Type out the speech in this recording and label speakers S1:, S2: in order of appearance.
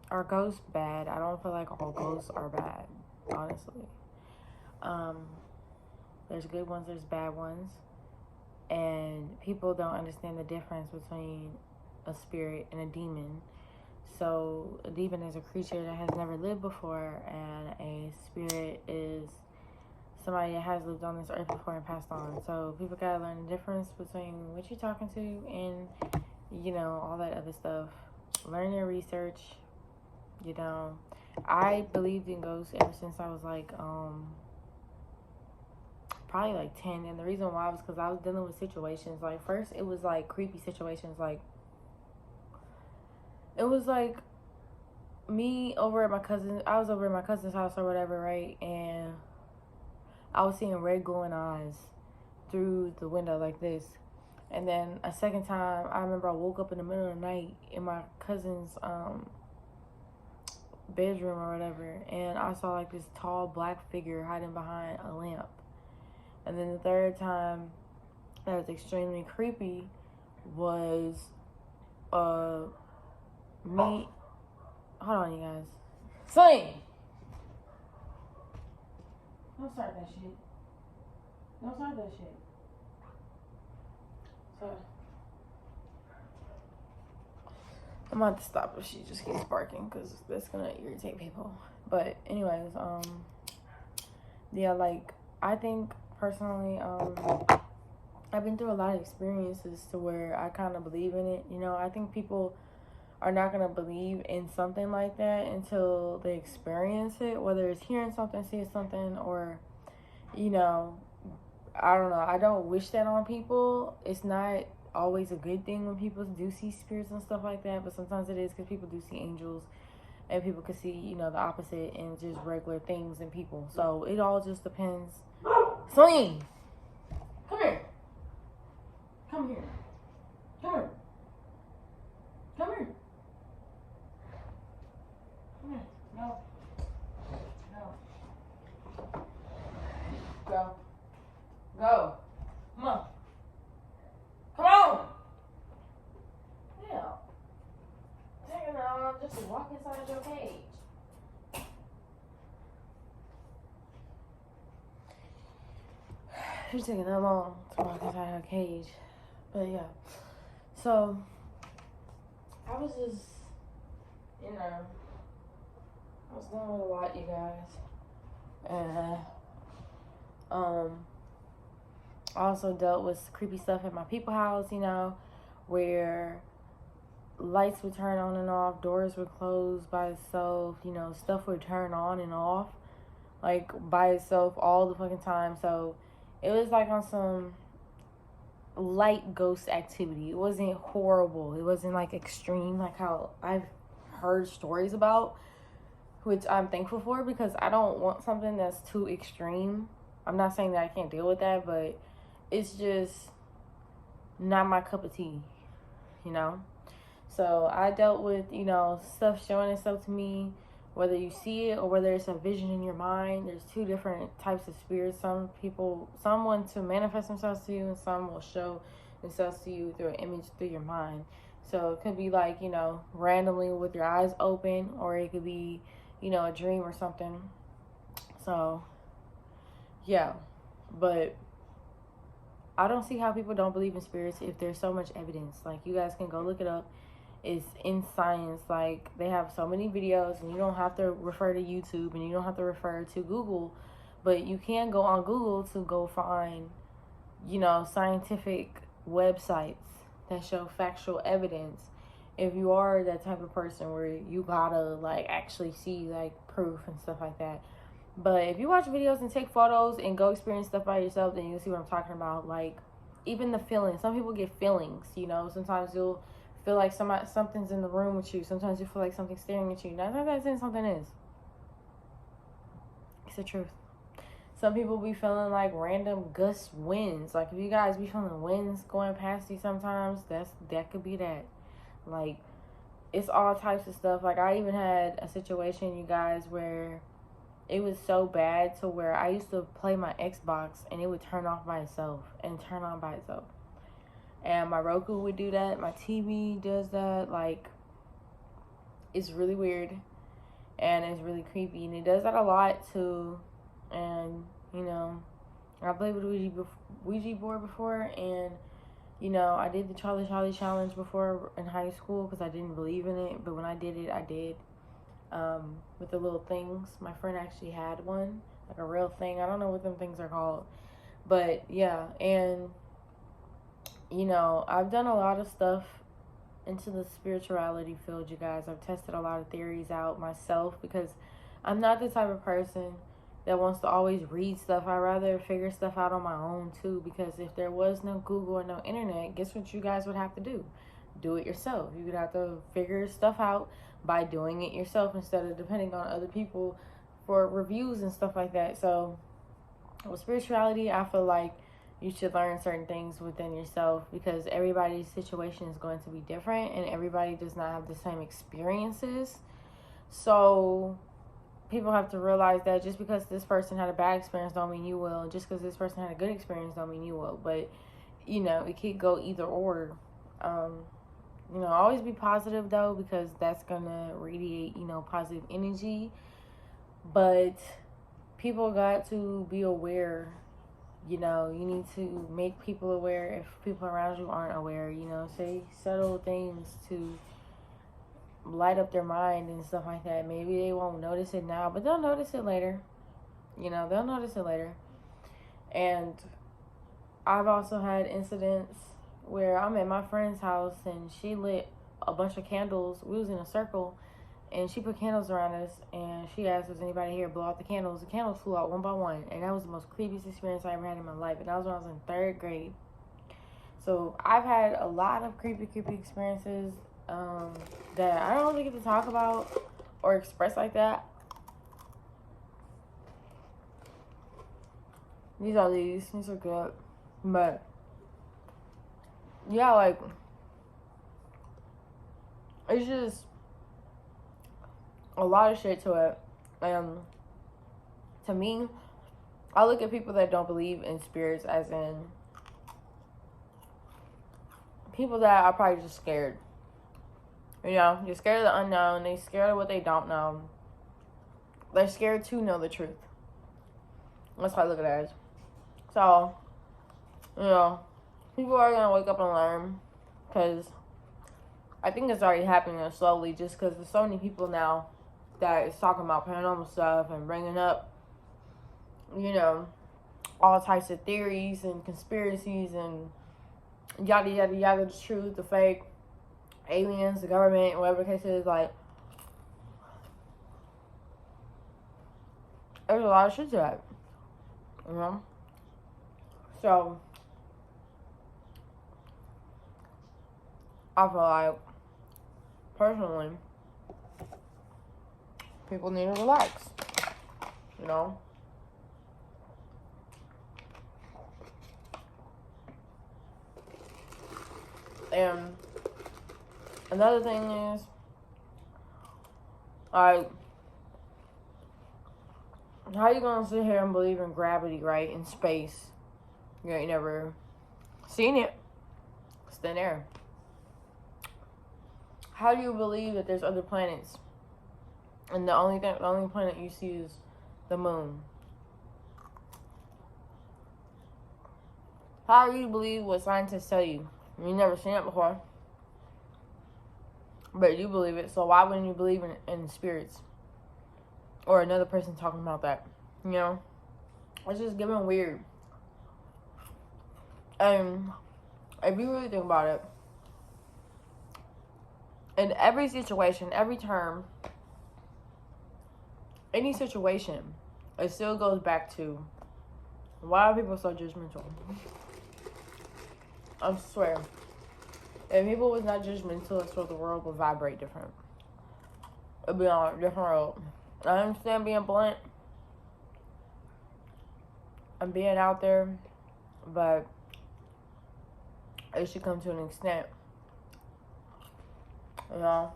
S1: Are ghosts bad? I don't feel like all ghosts are bad, honestly. Um, there's good ones, there's bad ones, and people don't understand the difference between a spirit and a demon. So a demon is a creature that has never lived before, and a spirit is somebody that has lived on this earth before and passed on. So people gotta learn the difference between what you're talking to and, you know, all that other stuff. Learn your research. You know, I believed in ghosts ever since I was like probably like 10, and the reason why was because I was dealing with situations. Like, first it was like creepy situations. Like, it was like me over at my cousin. I was over at my cousin's house or whatever, right? And I was seeing red glowing eyes through the window like this. And then a second time, I remember I woke up in the middle of the night in my cousin's bedroom or whatever, and I saw like this tall black figure hiding behind a lamp. And then the third time that was extremely creepy was me. Hold on, you guys. Sling! Don't start that shit. Don't start that shit. So I'm about to stop if she just keeps barking, because that's gonna irritate people. But anyways, yeah, like, I think personally, I've been through a lot of experiences to where I kind of believe in it. You know, I think people are not gonna believe in something like that until they experience it, whether it's hearing something, seeing something, or, you know, I don't know. I don't wish that on people. It's not always a good thing when people do see spirits and stuff like that, but sometimes it is, because people do see angels, and people can see, you know, the opposite and just regular things in people. So it all just depends. Celine, come here. Come here. Come here. Come here. Come here. No. No. Go. Go. Come on. Come on. Yeah. Take it out. Just walk inside your cage. You're taking that long to walk inside her cage. But yeah. So I was just, you know, I was dealing with a lot, you guys. And I also dealt with creepy stuff at my people's house, you know, where lights would turn on and off, doors would close by itself, you know, stuff would turn on and off, like, by itself all the fucking time. So it was like on some light ghost activity. It wasn't horrible. It wasn't like extreme, like how I've heard stories about, which I'm thankful for, because I don't want something that's too extreme. I'm not saying that I can't deal with that, but it's just not my cup of tea, you know? So I dealt with, you know, stuff showing itself to me, whether you see it or whether it's a vision in your mind. There's two different types of spirits. Some want to manifest themselves to you, and some will show themselves to you through an image through your mind. So it could be like, you know, randomly with your eyes open, or it could be, you know, a dream or something. So yeah, but I don't see how people don't believe in spirits if there's so much evidence. Like, you guys can go look it up. It's in science. Like, they have so many videos, and you don't have to refer to YouTube, and you don't have to refer to Google, but you can go on Google to go find, you know, scientific websites that show factual evidence, if you are that type of person where you gotta, like, actually see, like, proof and stuff like that. But if you watch videos and take photos and go experience stuff by yourself, then you'll see what I'm talking about. Like, even the feelings. Some people get feelings, you know. Sometimes you'll feel like something's in the room with you. Sometimes you feel like something's staring at you. 9 times out of 10, something is. It's the truth. Some people be feeling like random gust winds. Like, if you guys be feeling winds going past you sometimes, that could be that. Like, it's all types of stuff. Like, I even had a situation, you guys, where it was so bad to where I used to play my Xbox and it would turn off by itself and turn on by itself. And my Roku would do that. My TV does that. Like, It's really weird and it's really creepy, and it does that a lot too. And you know, I played with Ouija board before, and you know, I did the Charlie challenge before in high school because I didn't believe in it, but when I did it, I did. With the little things, my friend actually had one, like a real thing. I don't know what them things are called, but yeah. And you know, I've done a lot of stuff into the spirituality field, you guys. I've tested a lot of theories out myself because I'm not the type of person that wants to always read stuff. I rather figure stuff out on my own too, because if there was no Google or no internet, guess what you guys would have to do? Do it yourself. You would have to figure stuff out by doing it yourself instead of depending on other people for reviews and stuff like that. So with spirituality, I feel like you should learn certain things within yourself because everybody's situation is going to be different and everybody does not have the same experiences. So people have to realize that just because this person had a bad experience don't mean you will. Just because this person had a good experience don't mean you will. But, you know, it could go either or. You know, always be positive, though, because that's going to radiate, you know, positive energy. But people got to be aware. You know, you need to make people aware if people around you aren't aware. You know, say subtle things to light up their mind and stuff like that. Maybe they won't notice it now, but they'll notice it later. You know, they'll notice it later. And I've also had incidents where I'm at my friend's house and she lit a bunch of candles. We was in a circle and she put candles around us and she asked, "Does anybody here blow out the candles?" The candles flew out one by one, and that was the most creepiest experience I ever had in my life. And that was when I was in 3rd grade. So I've had a lot of creepy experiences that I don't really get to talk about or express like that. These are good. But yeah, like, it's just a lot of shit to it. To me, I look at people that don't believe in spirits as in people that are probably just scared. You know, you're scared of the unknown. They're scared of what they don't know. They're scared to know the truth. That's how I look at it as. So, you know, people are going to wake up and learn. Because I think it's already happening slowly. Just because there's so many people now that is talking about paranormal stuff and bringing up, you know, all types of theories and conspiracies and yada, yada, yada, the truth, the fake, aliens, the government, whatever the case is. Like, there's a lot of shit to that, you know? So, I feel like, personally, people need to relax, you know? And another thing is, like, how you gonna sit here and believe in gravity, right, in space? You ain't never seen it. It's thin air. How do you believe that there's other planets and the only planet you see is the moon? How do you believe what scientists tell you? You've never seen it before, but you believe it. So why wouldn't you believe in spirits or another person talking about that? You know, it's just getting weird. And if you really think about it, in every situation, every term, any situation, it still goes back to, why are people so judgmental? I swear, if people was not judgmental, I swear the world would vibrate different. It'd be on a different road. I understand being blunt and being out there, but it should come to an extent, you know?